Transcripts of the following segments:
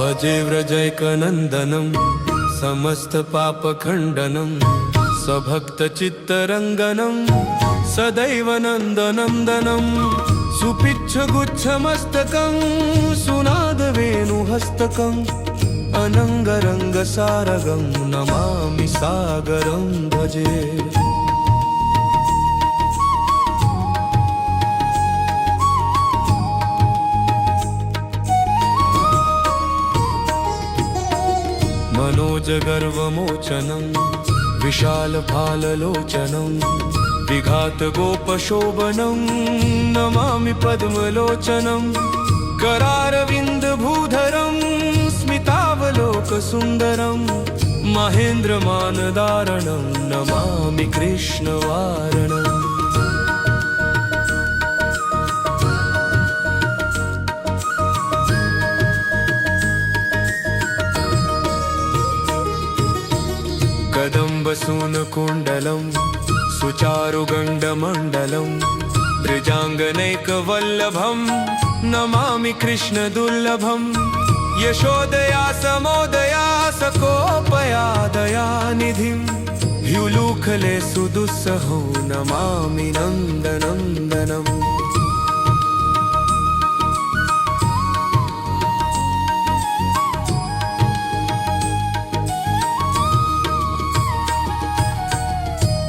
भजे व्रजैकनन्दनं समस्तपापखण्डनं सभक्तचित्तरङ्गनं सदैव नन्दनन्दनं सुपिच्छगुच्छमस्तकं सुनादवेणुहस्तकम् अनङ्गरङ्गसारगं नमामि सागरं भजे। मनोजगर्वमोचनं विशालफाललोचनं विघातगोपशोभनं नमामि पद्मलोचनं करारविन्दभूधरं स्मितावलोकसुन्दरं महेन्द्रमानदारणं नमामि कृष्णवारणम्। कदम्बसूनकुण्डलं सुचारुगण्डमण्डलं त्रिजाङ्गनैकवल्लभं नमामि कृष्णदुर्लभं यशोदया समोदया सकोपया दयानिधिं ह्युलूखले सुदुस्सहो नमामि नन्दनन्दनम्।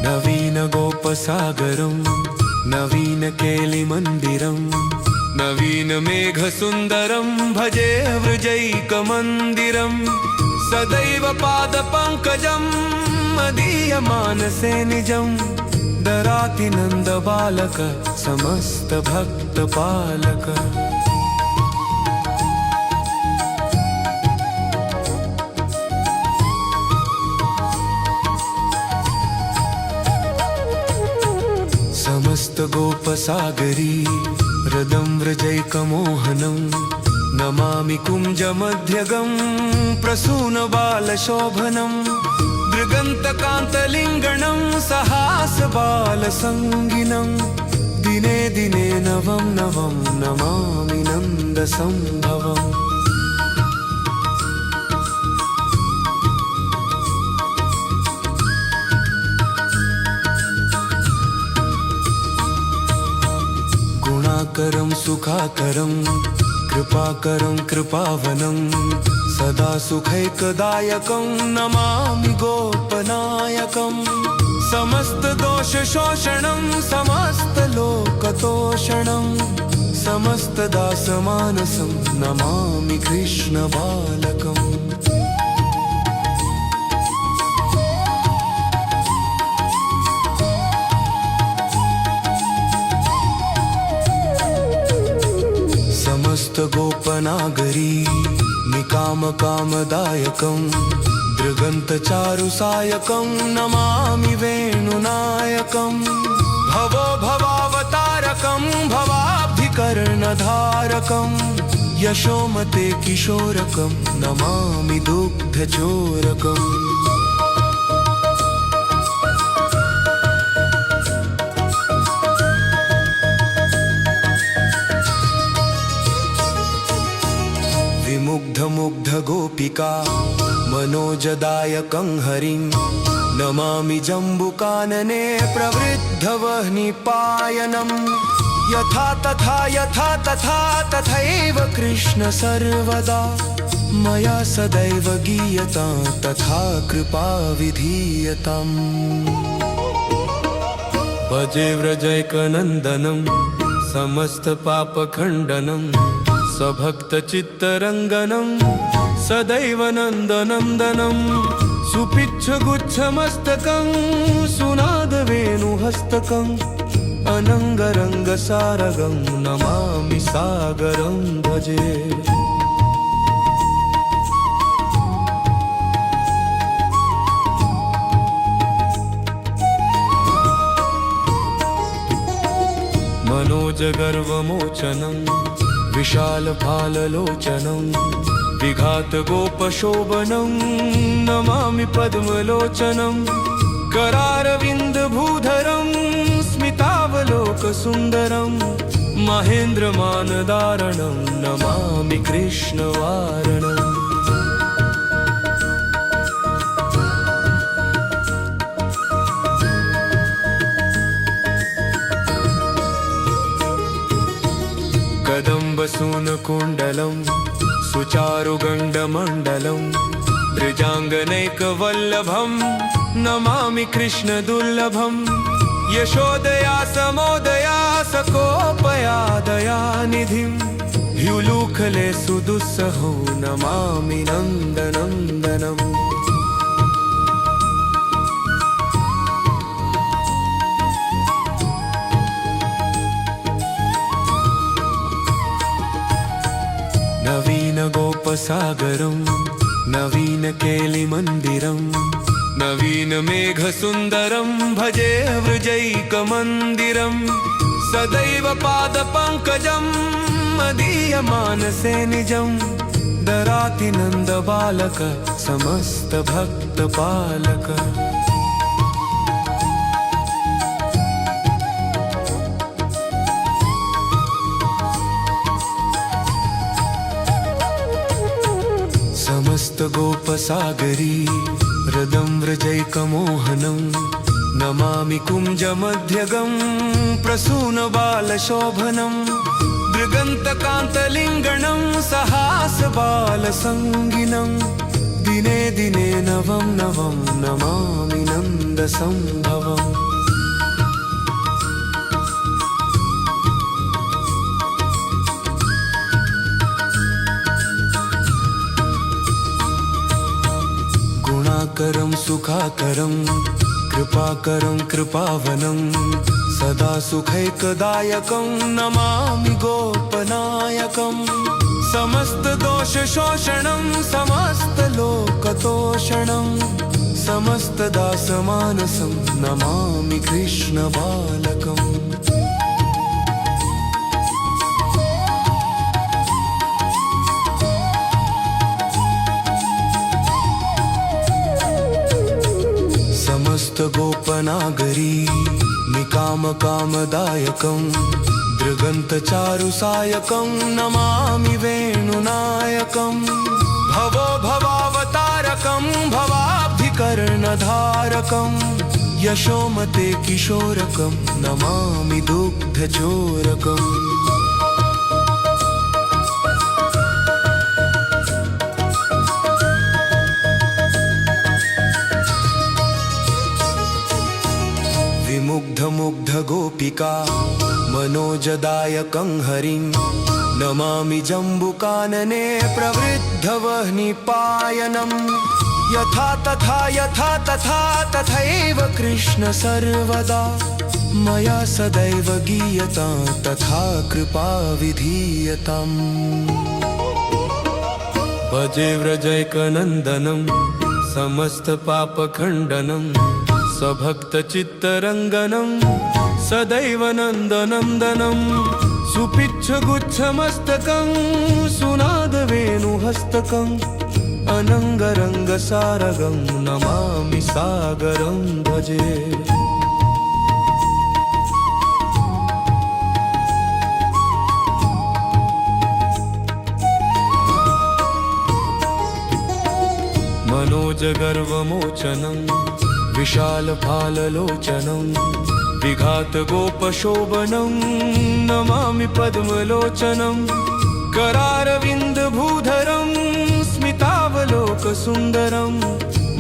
नवीनगोपसागरं नवीनकेलिमन्दिरं नवीनमेघसुन्दरं भजे व्रजैकमन्दिरं सदैव पादपङ्कजं मदीयमानसे निजं दराति नन्दबालक समस्तभक्तपालक। समस्तगोपसागरी हृदं व्रजैकमोहनं नमामि कुञ्जमध्यगं प्रसूनबालशोभनं दृगन्तकान्तलिङ्गणं सहासबालसङ्गिनं दिने दिने नवं नवं नमामि नन्दसम्भवम्। गुणाकरं सुखाकरं कृपाकरं कृपावनं सदा सुखैकदायकं नमामि गोपनायकं समस्तदोषशोषणं समस्तलोकतोषणं समस्तदासमानसं नमामि कृष्णबालकम्। समस्तगोपनागरी निकामकामदायकं दृगन्तचारुसायकं नमामि वेणुनायकं भवो भवावतारकं भवाब्धिकर्णधारकं यशोमते किशोरकं नमामि दुग्धचोरकम्। विमुग्धमुग्धगोपिका मनोजदायकं हरिं नमामि जम्बुकानने प्रवृद्धवह्निपायनं यथा तथा यथा तथा तथैव कृष्ण सर्वदा मया सदैव गीयतां तथा कृपा विधीयताम्। भजे व्रजैकनन्दनं समस्तपापखण्डनं सभक्तचित्तरङ्गनं सदैव नन्दनन्दनं सुपिच्छगुच्छमस्तकं सुनादवेणुहस्तकम् अनङ्गरङ्गसारगं नमामि सागरं भजे। मनोजगर्वमोचनं विशालफाललोचनं विघातगोपशोभनं नमामि पद्मलोचनं करारविन्दभूधरं स्मितावलोकसुन्दरं महेन्द्रमानदारणं नमामि कृष्णवारणम्। कदम्बसूनकुण्डलं सुचारुगण्डमण्डलं ब्रजाङ्गनैकवल्लभं नमामि कृष्णदुर्लभम् यशोदया समोदया सकोपया दयानिधिं ह्युलूखले सुदुस्सहो नमामि नन्दनन्दनम् नवीनगोपसागरं नवीनकेलिमन्दिरं नवीनमेघसुन्दरं भजे वृजैकमन्दिरं सदैव पादपङ्कजं मदीयमानसे निजं दराति नन्दबालक समस्तभक्तपालक समस्त गोपसागरी हृदं व्रजैकमोहनं नमामि कुञ्जमध्यगं प्रसूनबालशोभनं दृगन्तकान्तलिङ्गणं सहासबालसङ्गिनं दिने दिने नवं नवं नमामि नन्दसम्भवम् गुणाकरं सुखाकरं कृपाकरं कृपावनं सदा सुखैकदायकं नमामि गोपनायकं समस्तदोषशोषणं समस्तलोकतोषणं समस्तदासमानसं नमामि कृष्णबालकम् गोपनागरी निकामकामदायकं दृगन्तचारुसायकं नमामि वेणुनायकं भवो भवावतारकं भवाब्धिकर्णधारकं यशोमते किशोरकं नमामि दुग्धचोरकम् मुग्धगोपिका मनोजदायकं हरिं नमामि जम्बुकानने प्रवृद्धवह्निपायनं यथा तथा तथैव कृष्ण सर्वदा मया सदैव गीयतां तथा कृपा विधीयताम् भजे व्रजैकनन्दनं समस्तपापखण्डनं सभक्तचित्तरङ्गनं सदैव नन्दनन्दनं सुपिच्छगुच्छमस्तकं सुनादवेणुहस्तकं अनङ्गरङ्गसारगं नमामि सागरं भजे मनोजगर्वमोचनं विशालफाललोचनं विघातगोपशोभनं नमामि पद्मलोचनं करारविन्दभूधरं स्मितावलोकसुन्दरं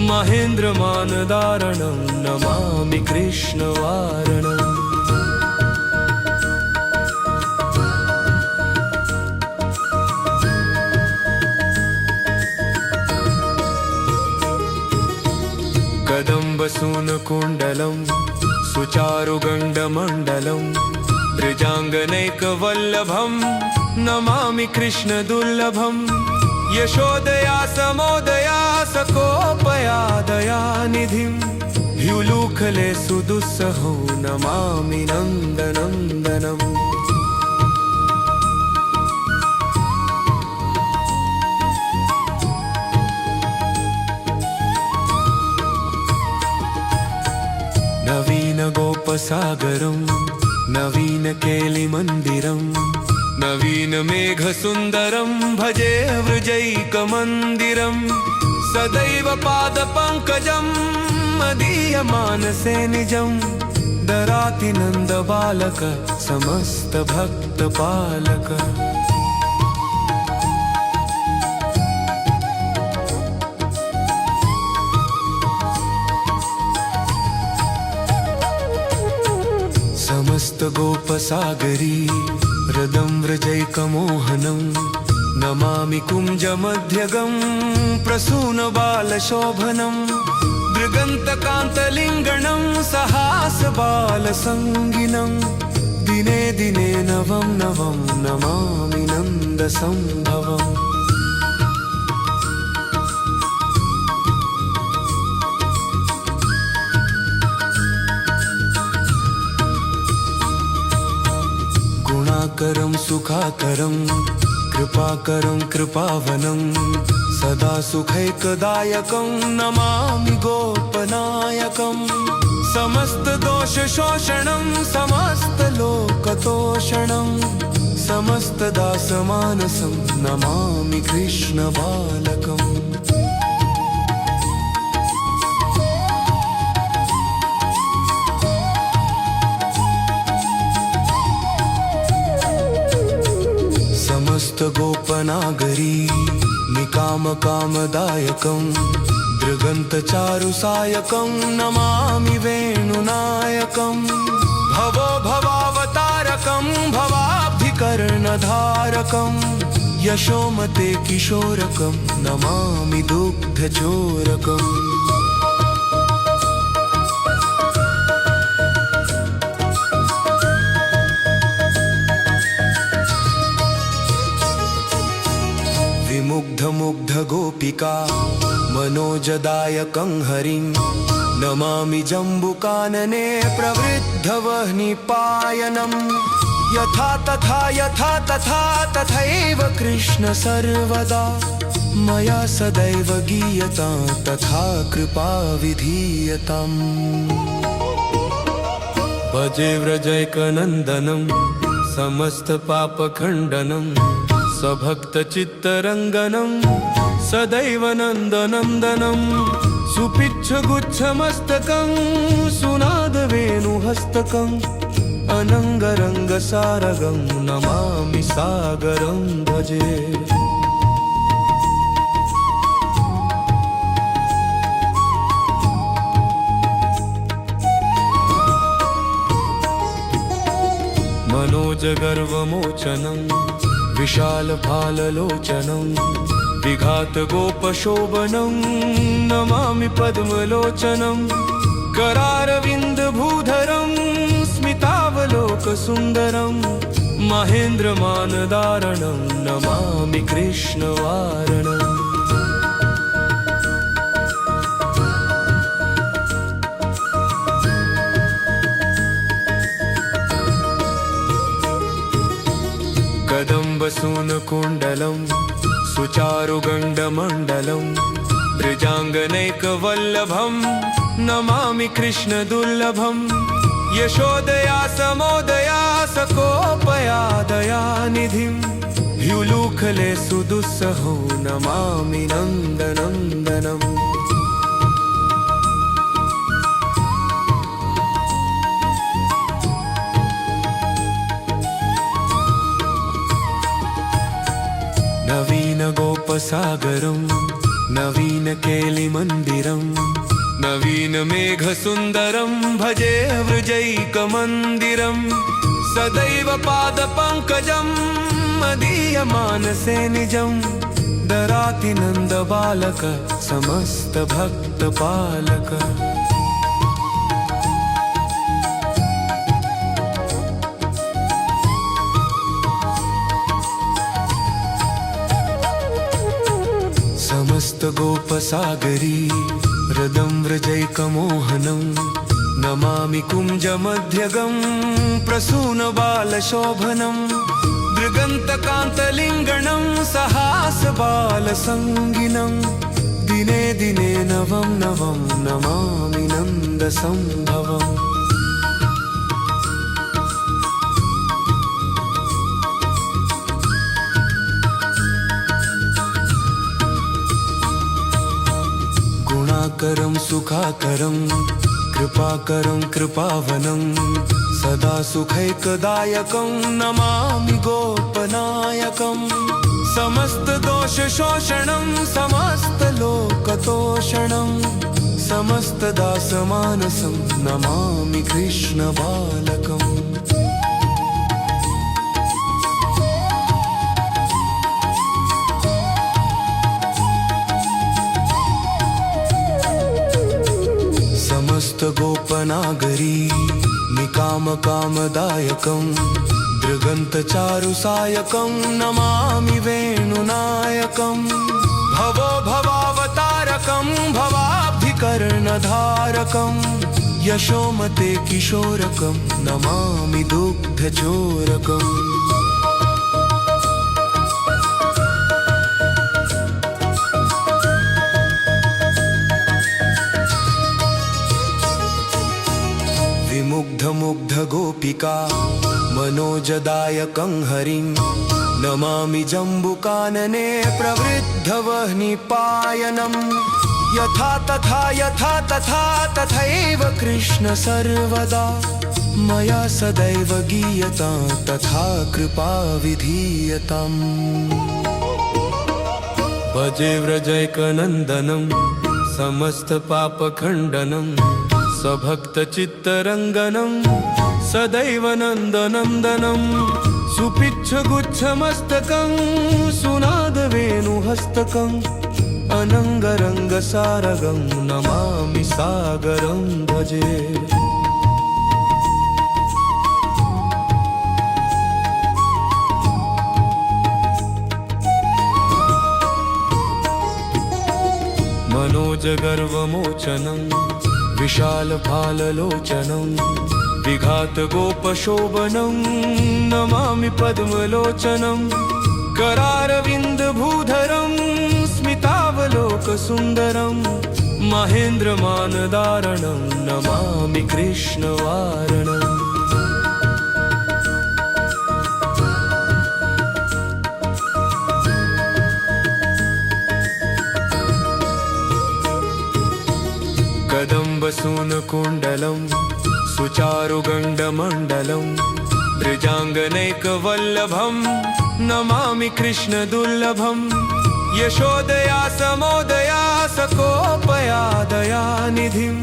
महेन्द्रमानदारणं नमामि कृष्णवारणम् कदम्बसूनकुण्डलं सुचारुगण्डमण्डलं ब्रजाङ्गनैकवल्लभं नमामि कृष्णदुर्लभं यशोदया समोदया सकोपया दयानिधिं ह्युलूखले सुदुस्सहो नमामि नन्दनन्दनम् नवीनगोपसागरं नवीनकेलिमन्दिरं नवीनमेघसुन्दरं भजे वृजैकमन्दिरं सदैव पादपङ्कजं मदीयमानसे निजं दराति नन्दबालक समस्तभक्तपालक। समस्त गोपसागरी हृदं व्रजैकमोहनं नमामि कुञ्जमध्यगं प्रसूनबालशोभनं दृगन्तकान्तलिङ्गणं सहासबालसङ्गिनं दिने दिने नवं नवं नमामि नन्दसम्भवम् गुणाकरं सुखाकरं कृपाकरं कृपावनं सदा सुखैकदायकं नमामि गोपनायकं समस्तदोषशोषणं समस्तलोकतोषणं समस्तदासमानसं नमामि कृष्णबालकम् समस्त गोपनागरी निकामकामदायकं दृगन्तचारुसायकं नमामि वेणुनायकं भवो भवावतारकं भवाब्धिकर्णधारकं यशोमते किशोरकं नमामि दुग्धचोरकम् विमुग्धमुग्धगोपिका मनोजदायकं हरिं नमामि जम्बुकानने प्रवृद्धवह्निपायनं यथा तथा तथैव कृष्ण सर्वदा मया सदैव गीयतां तथा कृपा विधीयताम् भजे व्रजैकनन्दनं समस्तपापखण्डनं सभक्तचित्तरङ्गनं सदैव नन्दनन्दनं सुपिच्छगुच्छमस्तकं सुनादवेणुहस्तकं अनङ्गरङ्गसारगं नमामि सागरं भजे मनोजगर्वमोचनं विशालफाललोचनं विघातगोपशोभनं नमामि पद्मलोचनं करारविन्दभूधरं स्मितावलोकसुन्दरं महेन्द्रमानदारणं नमामि कृष्णवारणम् कदम्बसूनकुण्डलं सुचारुगण्डमण्डलं ब्रजाङ्गनैकवल्लभं नमामि कृष्णदुर्लभं यशोदया समोदया सकोपया दयानिधिं ह्युलूखले सुदुस्सहो नमामि नन्दनन्दनम् नवीनगोपसागरं नवीनकेलिमन्दिरं नवीनमेघसुन्दरं भजे वृजैकमन्दिरं सदैव पादपङ्कजं मदीयमानसे निजं दराति नन्दबालक समस्तभक्तपालक समस्त गोपसागरी हृदं व्रजैकमोहनं नमामि कुञ्जमध्यगं प्रसूनबालशोभनं दृगन्तकान्तलिङ्गणं सहासबालसङ्गिनं दिने दिने नवं नवं नमामि नन्दसम्भवम् गुणाकरं सुखाकरं कृपाकरं कृपावनं सदा सुखैकदायकं नमामि गोपनायकं समस्तदोषशोषणं समस्तलोकतोषणं समस्तदासमानसं नमामि कृष्णबालकम् गोपनागरी निकाम कामदायकं दृगन्तचारुसायकं नमामि वेणुनायकं भवो भवावतारकं भवाब्धिकर्णधारकं यशोमते किशोरकं नमामि दुग्धचोरकम् विमुग्ध गोपिका मनोजदायकं हरिं नमामि जम्बुकानने प्रवृद्धवह्निपायनं यथा तथा तथैव कृष्ण सर्वदा मया सदैव गीयतां तथा कृपा विधीयताम् भजे व्रजैकनन्दनं समस्तपापखण्डनं सभक्तचित्तरङ्गनं सदैव नन्दनन्दनं सुपिच्छगुच्छमस्तकं सुनादवेणुहस्तकम् अनङ्गरङ्गसारगं नमामि सागरं भजे मनोजगर्वमोचनं विशालफाललोचनं विघातगोपशोभनं नमामि पद्मलोचनं करारविन्दभूधरं स्मितावलोकसुन्दरं महेन्द्रमानदारणं नमामि कृष्णवारणम् कदम्बसूनकुण्डलं सुचारुगण्डमण्डलं दृजाङ्गनैकवल्लभं नमामि कृष्णदुर्लभं यशोदया समोदया सकोपया दयानिधिं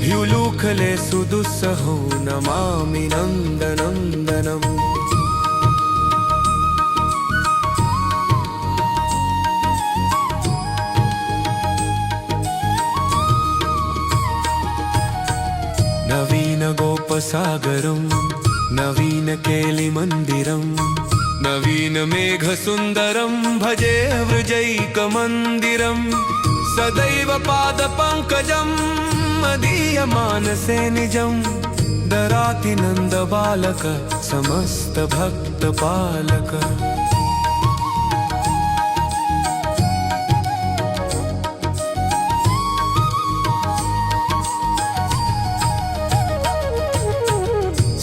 ह्युलूखले सुदुस्सहो नमामि नन्दनन्दनम् नवीनगोपसागरं नवीनकेलिमन्दिरं नवीनमेघसुन्दरं भजे वृजैकमन्दिरं सदैव पादपङ्कजं मदीयमानसे निजं दराति नन्दबालक समस्तभक्तपालक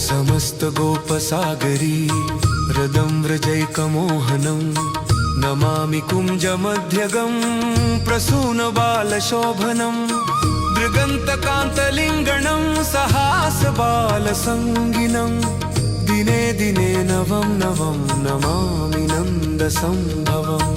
समस्तगोपसागरी हृदं व्रजैकमोहनं नमामि कुञ्जमध्यगं प्रसूनबालशोभनं दृगन्तकान्तलिङ्गणं सहासबालसङ्गिनं दिने दिने नवं नवं नमामि नन्दसम्भवम्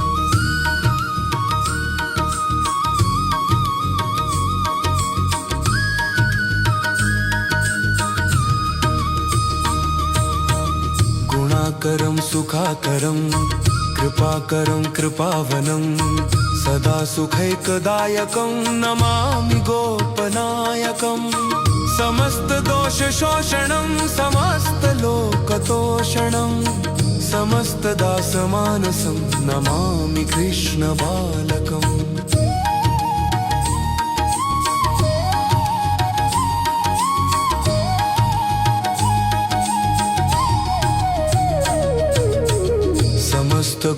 गुणाकरं सुखाकरं कृपाकरं कृपावनं सदा सुखैकदायकं नमामि गोपनायकं समस्तदोषशोषणं समस्तलोकतोषणं समस्तदासमानसं नमामि कृष्णबालकम्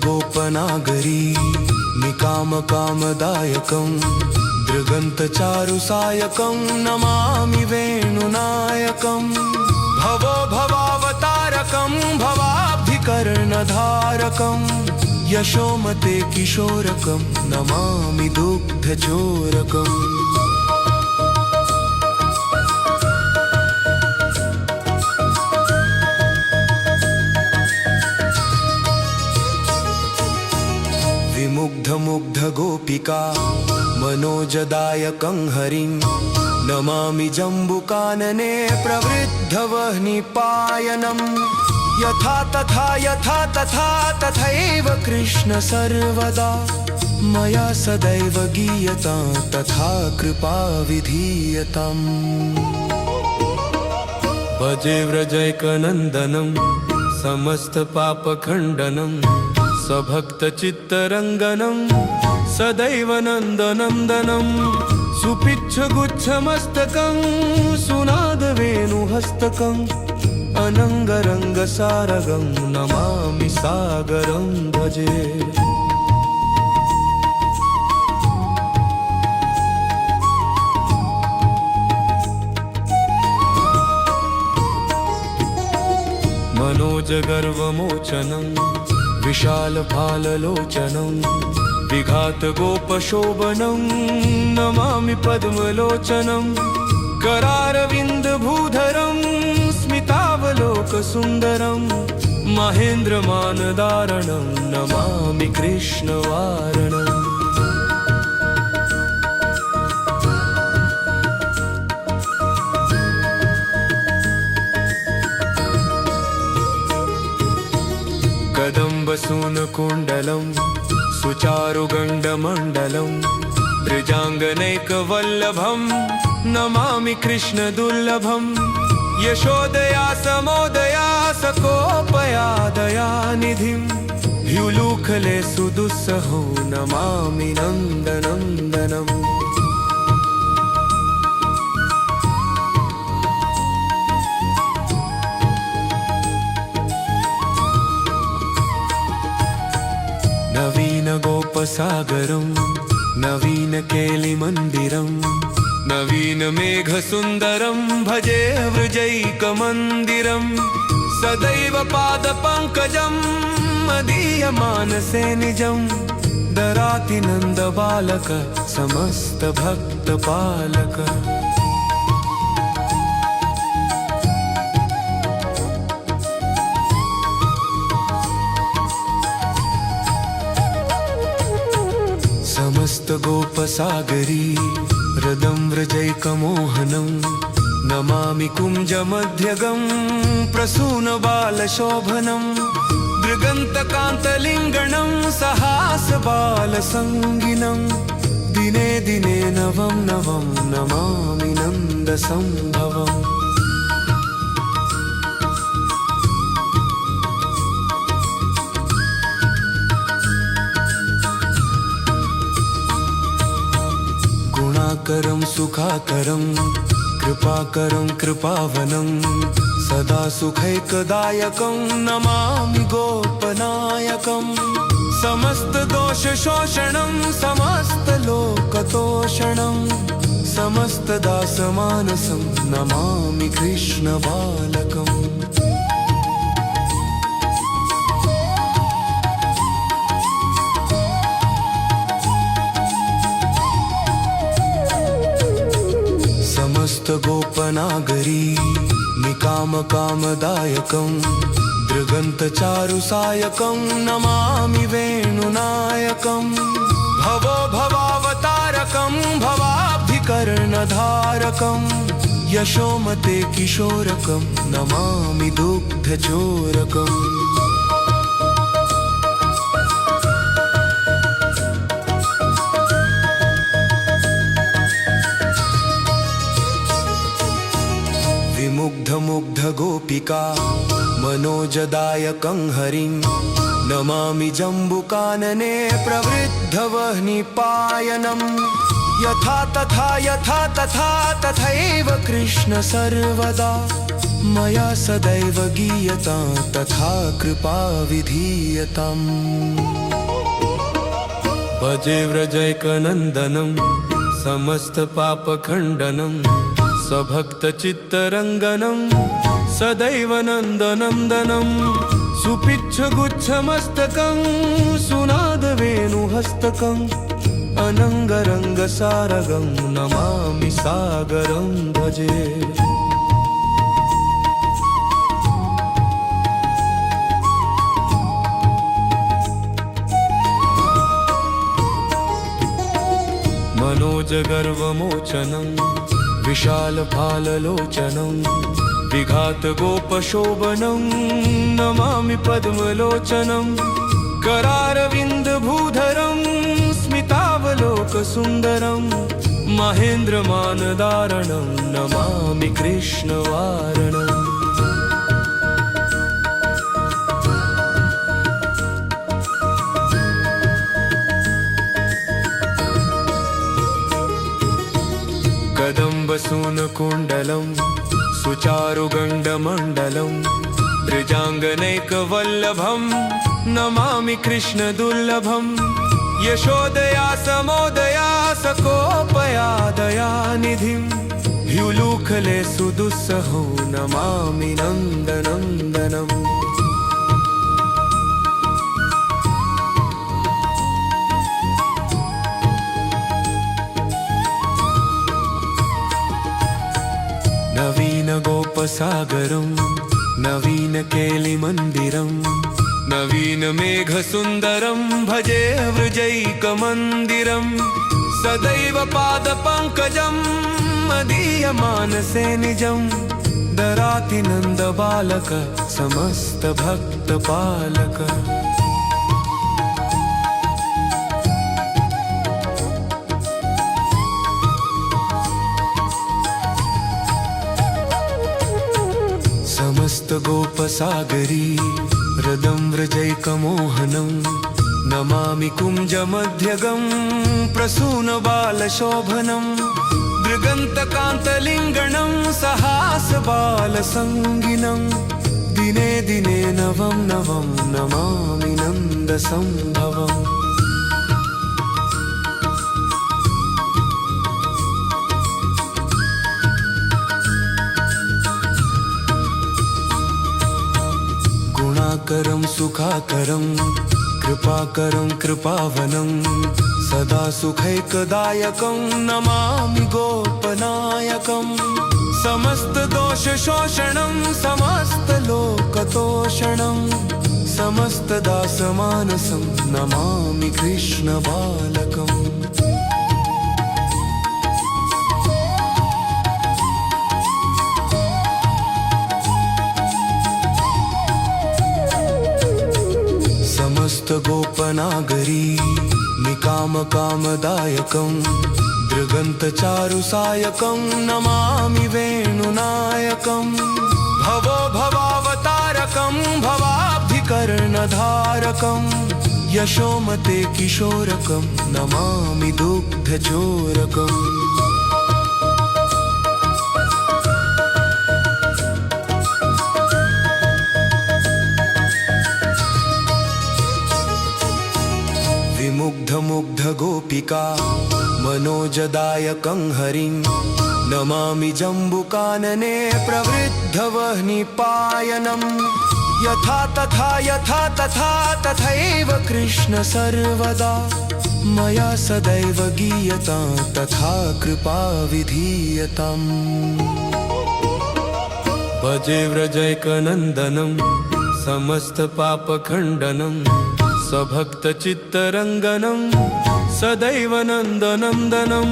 गोपनागरी निकाम कामदायकं दृगन्तचारुसायकं नमामि वेणुनायकं भवो भवावतारकं भवाब्धिकर्णधारकं यशोमते किशोरकं नमामि दुग्धचोरकम् विमुग्ध गोपिका मनोजदायकं हरिं नमामि जम्बुकानने प्रवृद्धवह्निपायनं यथा तथा तथैव कृष्ण सर्वदा मया सदैव गीयतां तथा कृपा विधीयताम्। भजे व्रजैकनन्दनं समस्तपापखण्डनं सभक्तचित्तरङ्गनं सदैव नन्दनन्दनं सुपिच्छगुच्छमस्तकं सुनादवेणुहस्तकम् अनङ्गरङ्गसारगं नमामि सागरं भजे। मनोजगर्वमोचनं विशालफाललोचनं विघातगोपशोभनं नमामि पद्मलोचनं करारविन्दभूधरं स्मितावलोकसुन्दरं महेन्द्रमानदारणं नमामि कृष्णवारणम्। कदम्बसूनकुण्डलं सुचारुगण्डमण्डलं त्रिजाङ्गनैकवल्लभं नमामि कृष्णदुर्लभं यशोदया समोदया सकोपया दयानिधिं ह्युलूखले सुदुस्सहो नमामि नन्दनन्दनम्। नवीनगोपसागरं नवीनकेलिमन्दिरं नवीनमेघसुन्दरं भजे वृजैकमन्दिरं सदैव पादपङ्कजं मदीयमानसे निजं दराति नन्दबालक समस्तभक्तपालक। समस्तगोपसागरी हृदं व्रजैकमोहनं नमामि कुञ्जमध्यगं प्रसूनबालशोभनं दृगन्तकान्तलिङ्गणं सहासबालसङ्गिनं दिने दिने नवं नवं नमामि नन्दसम्भवम्। गुणाकरं सुखाकरं कृपाकरं कृपावनं सदा सुखैकदायकं नमामि गोपनायकं समस्तदोषशोषणं समस्तलोकतोषणं समस्तदासमानसं नमामि कृष्णबालकम्। समस्तगोपनागरी निकामकामदायकं दृगन्तचारुसायकं नमामि वेणुनायकं भवो भवावतारकं भवाब्धिकर्णधारकं यशोमते किशोरकं नमामि दुग्धचोरकम्। विमुग्धमुग्धगोपिका मनोजदायकं हरिं नमामि जम्बुकानने प्रवृद्धवह्निपायनं यथा तथा तथैव कृष्ण सर्वदा मया सदैव गीयतां तथा कृपा विधीयताम्। भजे व्रजैकनन्दनं समस्तपापखण्डनं सभक्तचित्तरङ्गनं सदैव नन्दनन्दनं सुपिच्छगुच्छमस्तकं सुनादवेणुहस्तकम् अनङ्गरङ्गसारगं नमामि सागरं भजे। मनोजगर्वमोचनं विशालफाललोचनं विघातगोपशोभनं नमामि पद्मलोचनं करारविन्दभूधरं स्मितावलोकसुन्दरं महेन्द्रमानदारणं नमामि कृष्णवारणम् कदम्बसूनकुण्डलं सुचारुगण्डमण्डलं ब्रजाङ्गनैकवल्लभं नमामि कृष्णदुर्लभं यशोदया समोदया सकोपया दयानिधिं ह्युलूखले सुदुस्सहो नमामि नन्दनन्दनम् नवीनगोपसागरं नवीनकेलिमन्दिरं नवीनमेघसुन्दरं भजे वृजैकमन्दिरं सदैव पादपङ्कजं मदीयमानसे निजं दराति नन्दबालक समस्तभक्तपालक समस्त गोपसागरी हृदं व्रजैकमोहनं नमामि कुञ्जमध्यगं प्रसूनबालशोभनं दृगन्तकान्तलिङ्गणं सहासबालसङ्गिनं दिने दिने नवं नवं नमामि नन्दसम्भवम् गुणाकरं सुखाकरं कृपाकरं कृपावनं सदा सुखैकदायकं नमामि गोपनायकं समस्तदोषशोषणं समस्तलोकतोषणं समस्तदासमानसं नमामि कृष्णबालकम् गोपनागरी निकामकामदायकं दृगन्तचारुसायकं नमामि वेणुनायकं भवो भवावतारकं भवाब्धिकर्णधारकं यशोमते किशोरकं नमामि दुग्धचोरकम् मुग्धगोपिका मनोजदायकं हरिं नमामि जम्बुकानने प्रवृद्धवह्निपायनं यथा तथा तथैव कृष्ण सर्वदा मया सदैव गीयतां तथा कृपा विधीयताम् भजे व्रजैकनन्दनं समस्तपापखण्डनं सभक्तचित्तरङ्गनं सदैव नन्दनन्दनं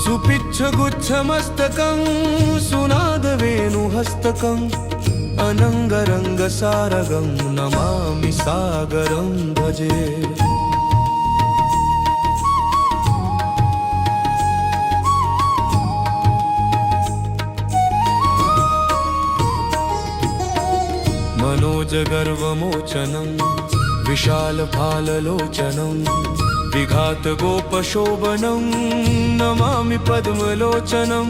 सुपिच्छगुच्छमस्तकं सुनादवेणुहस्तकम् अनङ्गरङ्गसारगं नमामि सागरं भजे मनोजगर्वमोचनं विशालफाललोचनं विघातगोपशोभनं नमामि पद्मलोचनं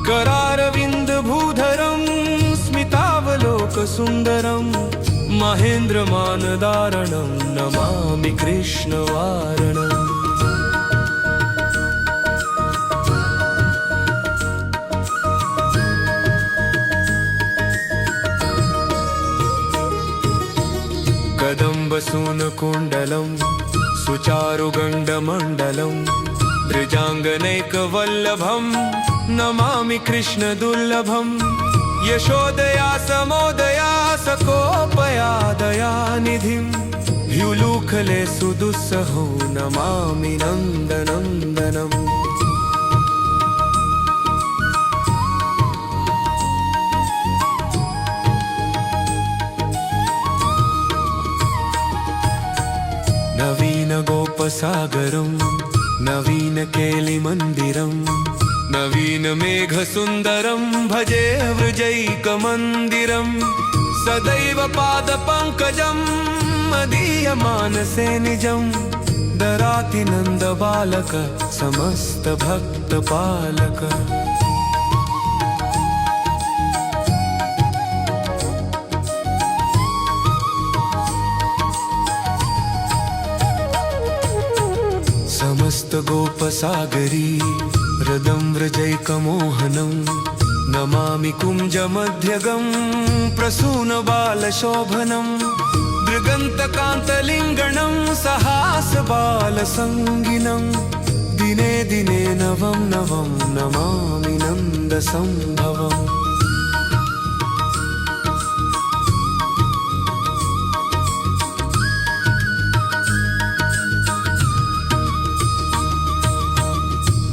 करारविन्दभूधरं स्मितावलोकसुन्दरं महेन्द्रमानदारणं नमामि कृष्णवारणम् कदम्बसूनकुण्डलं सुचारुगण्डमण्डलं ब्रजाङ्गनैकवल्लभं नमामि कृष्णदुर्लभं यशोदया समोदया सकोपया दयानिधिं ह्युलूखले सुदुस्सहो नमामि नन्दनन्दनम् नवीनगोपसागरं नवीन केलि मन्दिरं नवीन मेघसुन्दरं भजे वृजैकमन्दिरं सदैव पादपङ्कजं मदीयमानसे निजं दराति नन्दबालक समस्तभक्तपालक। समस्त गोपसागरी हृदं व्रजैकमोहनं नमामि कुञ्जमध्यगं प्रसूनबालशोभनं दृगन्तकान्तलिङ्गणं सहासबालसङ्गिनं दिने दिने नवं नवं नमामि नन्दसम्भवम्।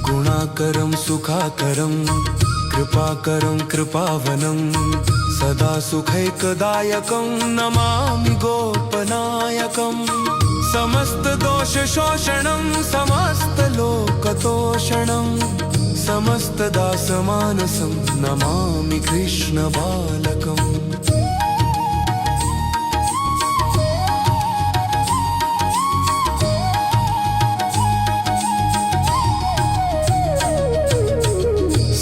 गुणाकरं सुखाकरं कृपाकरं कृपावनं सदा सुखैकदायकं नमामि गोपनायकं समस्तदोषशोषणं समस्तलोकतोषणं समस्तदासमानसं नमामि कृष्णबालकम्।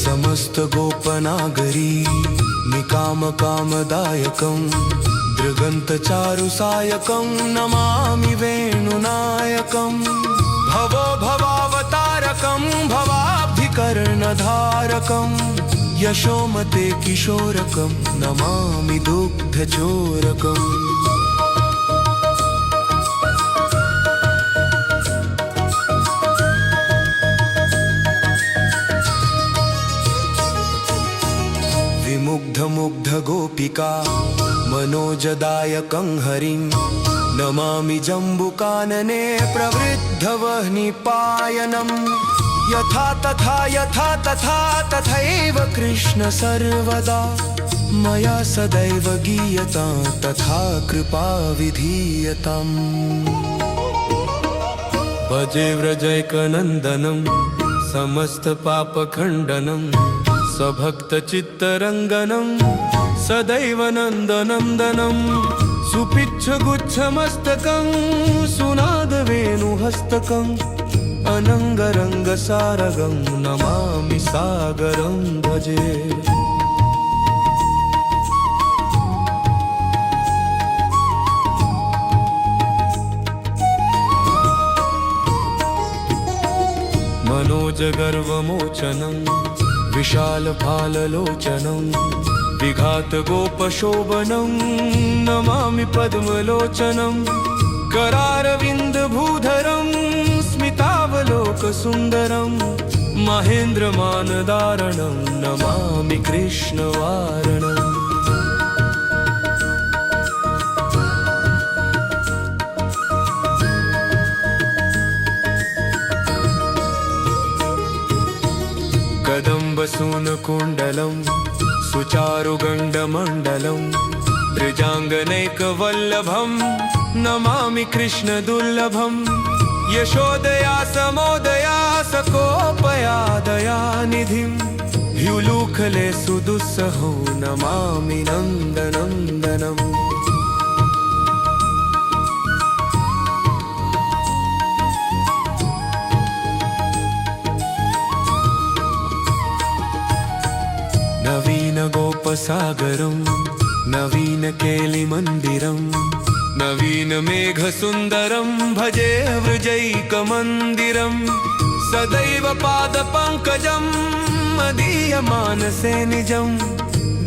समस्त गोपनागरी निकामकामदायकं दृगन्तचारुसायकं नमामि वेणुनायकं भवो भवावतारकं भवाब्धिकर्णधारकं यशोमते किशोरकं नमामि दुग्धचोरकम्। विमुग्ध गोपिका मनोजदायकं हरिं नमामि जम्बुकानने प्रवृद्धवह्निपायनं यथा तथा तथैव कृष्ण सर्वदा मया सदैव गीयतां तथा कृपा विधीयताम्। भजे व्रजैकनन्दनं समस्तपापखण्डनं सभक्तचित्तरङ्गनं सदैव नन्दनन्दनं सुपिच्छगुच्छमस्तकं सुनादवेणुहस्तकं अनङ्गरङ्गसारगं नमामि सागरं भजे। मनोजगर्वमोचनं विशालफाललोचनं विघातगोपशोभनं नमामि पद्मलोचनं करारविन्दभूधरं स्मितावलोकसुन्दरं महेन्द्रमानदारणं नमामि कृष्णवारणम्। कदम्बसूनकुण्डलं सुचारुगण्डमण्डलं त्रिजाङ्गनैकवल्लभं नमामि कृष्णदुर्लभं यशोदया समोदया सकोपया दयानिधिं ह्युलूखले सुदुस्सहो नमामि नन्दनन्दनम्। नवीन गोपसागरं नवीन केलिमन्दिरं नवीन मेघसुन्दरं भजे वृजैकमन्दिरं सदैव पादपङ्कजं मदीयमानसे निजं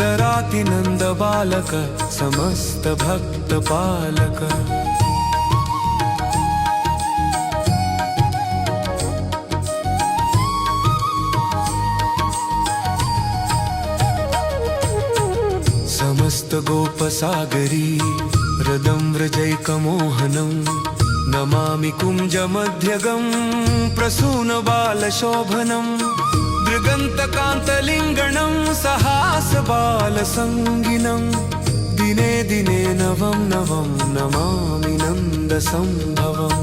दराति नन्दबालक समस्तभक्तपालक। समस्त गोपसागरी हृदं व्रजैकमोहनं नमामि कुञ्जमध्यगं प्रसूनबालशोभनं दृगन्तकान्तलिङ्गणं सहासबालसङ्गिनं दिने दिने नवं नवं नमामि नन्दसम्भवम्।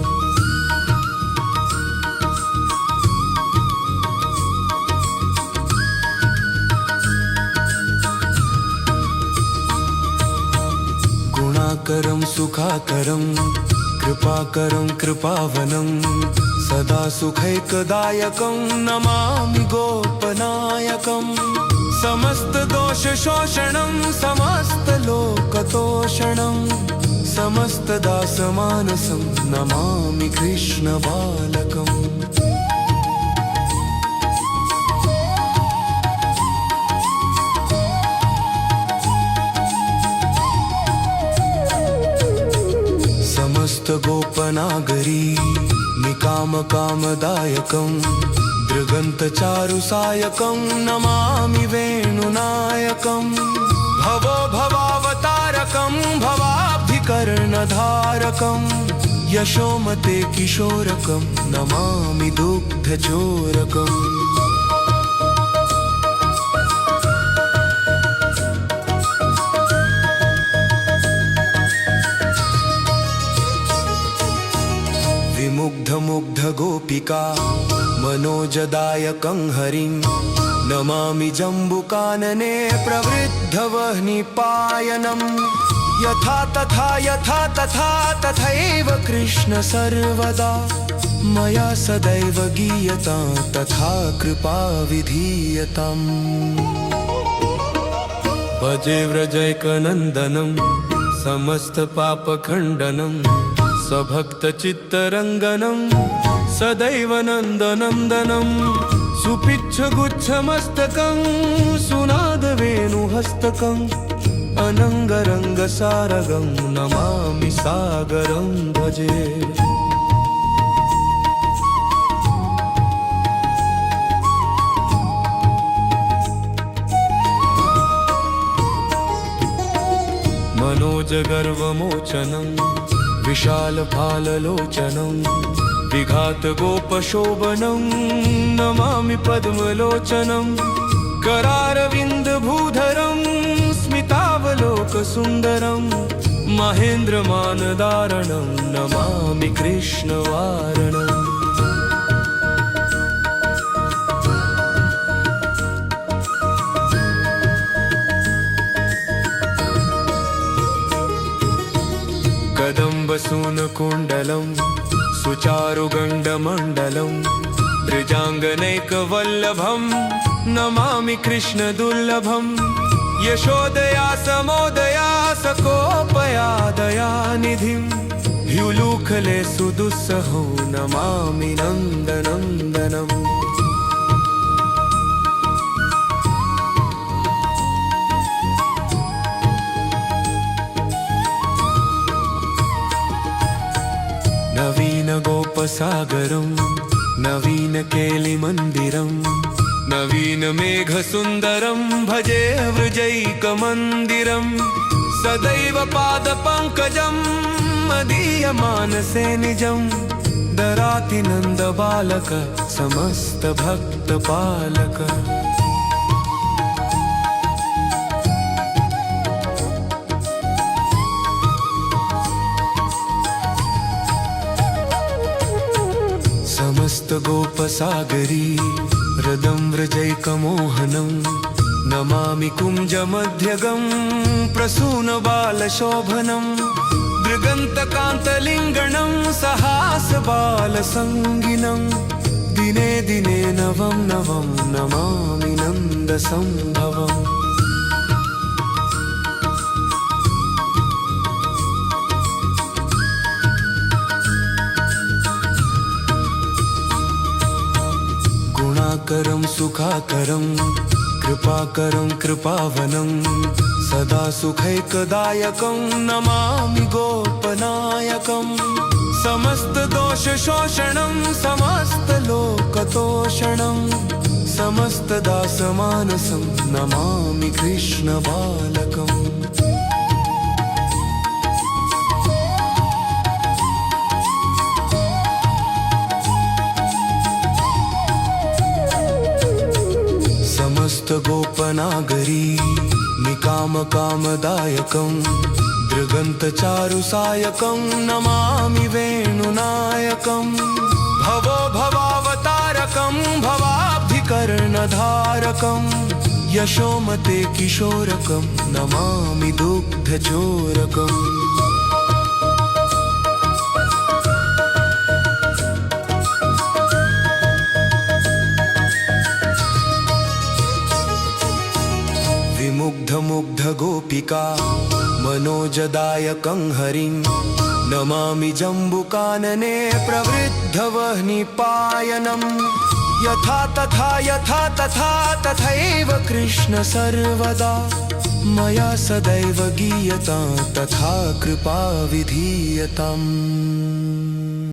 गुणाकरं सुखाकरं कृपाकरं कृपावनं सदा सुखैकदायकं नमामि गोपनायकं समस्तदोषशोषणं समस्तलोकतोषणं समस्तदासमानसं नमामि कृष्णबालकम् समस्त गोपनागरी निकामकामदायकं दृगन्तचारुसायकं नमामि वेणुनायकं भवो भवावतारकं भवाब्धिकर्णधारकं यशोमते किशोरकं नमामि दुग्धचोरकम् विमुग्धमुग्धगोपिका मनोजदायकं हरिं नमामि जम्बुकानने प्रवृद्धवह्निपायनं यथा तथा तथैव कृष्ण सर्वदा मया सदैव गीयतां तथा कृपा विधीयताम् भजे व्रजैकनन्दनं समस्तपापखण्डनं सभक्तचित्तरङ्गनं सदैव नन्दनन्दनं सुपिच्छगुच्छमस्तकं सुनादवेणुहस्तकम् अनङ्गरङ्गसारगं नमामि सागरं भजे मनोजगर्वमोचनं विशालफाललोचनं विघातगोपशोभनं नमामि पद्मलोचनं करारविन्दभूधरं स्मितावलोकसुन्दरं महेन्द्रमानदारणं नमामि कृष्णवारणम् कदम्बसूनकुण्डलं सुचारुगण्डमण्डलं बृजाङ्गनैकवल्लभं नमामि कृष्णदुर्लभं यशोदया समोदया सकोपया दयानिधिं ह्युलूखले सुदुस्सहो नमामि नन्दनन्दनम् नवीनगोपसागरं नवीनकेलिमन्दिरं नवीनमेघसुन्दरं भजे वृजैकमन्दिरं सदैव पादपङ्कजं मदीयमानसे निजं दराति नन्दबालक समस्तभक्तपालक समस्तगोपसागरी हृदं व्रजैकमोहनं नमामि कुञ्जमध्यगं प्रसूनबालशोभनं दृगन्तकान्तलिङ्गणं सहासबालसङ्गिनं दिने दिने नवं नवं नमामि नन्दसम्भवम् गुणाकरं सुखाकरं कृपाकरं कृपावनं सदा सुखैकदायकं नमामि गोपनायकं समस्तदोषशोषणं समस्तलोकतोषणं समस्तदासमानसं नमामि कृष्णबालकम् समस्तगोपनागरी निकामकामदायकं दृगन्तचारुसायकं नमामि वेणुनायकं भवो भवावतारकं भवाब्धिकर्णधारकं यशोमते किशोरकं नमामि दुग्धचोरकम् गोपिका मनोजदायकं हरिं नमामि जम्बुकानने प्रवृद्धवह्निपायनम् यथा तथा तथैव कृष्ण सर्वदा मया सदैव गीयतां तथा कृपा विधीयताम्